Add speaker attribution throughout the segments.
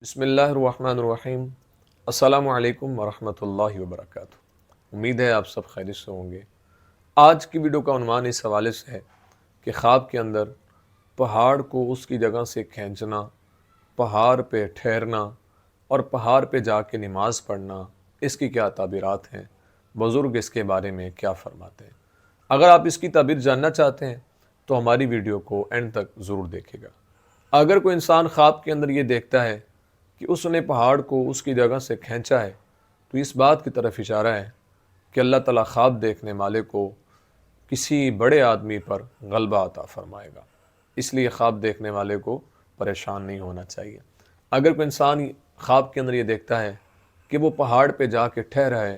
Speaker 1: بسم اللہ الرحمن الرحیم۔ السلام علیکم ورحمۃ اللہ وبرکاتہ۔ امید ہے آپ سب خیریت سے ہوں گے۔ آج کی ویڈیو کا عنوان اس حوالے سے ہے کہ خواب کے اندر پہاڑ کو اس کی جگہ سے کھینچنا، پہاڑ پہ ٹھہرنا اور پہاڑ پہ جا کے نماز پڑھنا، اس کی کیا تعبیرات ہیں، بزرگ اس کے بارے میں کیا فرماتے ہیں۔ اگر آپ اس کی تعبیر جاننا چاہتے ہیں تو ہماری ویڈیو کو اینڈ تک ضرور دیکھیں گا۔ اگر کوئی انسان خواب کے اندر یہ دیکھتا ہے کہ اس نے پہاڑ کو اس کی جگہ سے کھینچا ہے تو اس بات کی طرف اشارہ ہے کہ اللہ تعالیٰ خواب دیکھنے والے کو کسی بڑے آدمی پر غلبہ عطا فرمائے گا، اس لیے خواب دیکھنے والے کو پریشان نہیں ہونا چاہیے۔ اگر کوئی انسان خواب کے اندر یہ دیکھتا ہے کہ وہ پہاڑ پہ جا کے ٹھہرا ہے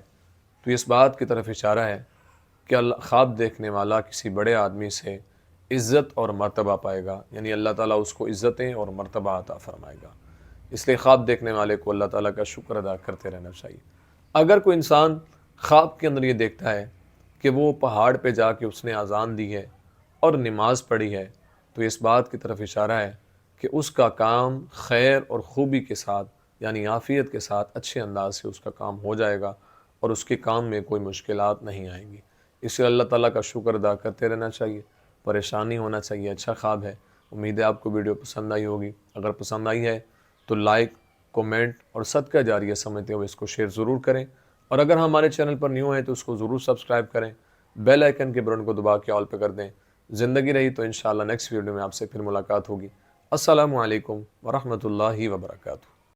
Speaker 1: تو اس بات کی طرف اشارہ ہے کہ خواب دیکھنے والا کسی بڑے آدمی سے عزت اور مرتبہ پائے گا، یعنی اللہ تعالیٰ اس کو عزتیں اور مرتبہ عطا فرمائے گا۔ اس لیے خواب دیکھنے والے کو اللہ تعالیٰ کا شکر ادا کرتے رہنا چاہیے۔ اگر کوئی انسان خواب کے اندر یہ دیکھتا ہے کہ وہ پہاڑ پہ جا کے اس نے اذان دی ہے اور نماز پڑھی ہے تو اس بات کی طرف اشارہ ہے کہ اس کا کام خیر اور خوبی کے ساتھ، یعنی عافیت کے ساتھ اچھے انداز سے اس کا کام ہو جائے گا اور اس کے کام میں کوئی مشکلات نہیں آئیں گی۔ اس لیے اللہ تعالیٰ کا شکر ادا کرتے رہنا چاہیے، پریشانی ہونا چاہیے۔ اچھا خواب ہے۔ امید ہے آپ کو ویڈیو پسند آئی ہوگی۔ اگر پسند آئی ہے تو لائک، کومنٹ اور صدقہ جاریہ سمجھتے ہوئے اس کو شیئر ضرور کریں، اور اگر ہمارے چینل پر نیو ہیں تو اس کو ضرور سبسکرائب کریں، بیل آئیکن کے بٹن کو دبا کے آل پہ کر دیں۔ زندگی رہی تو انشاءاللہ نیکسٹ ویڈیو میں آپ سے پھر ملاقات ہوگی۔ السلام علیکم ورحمۃ اللہ وبرکاتہ۔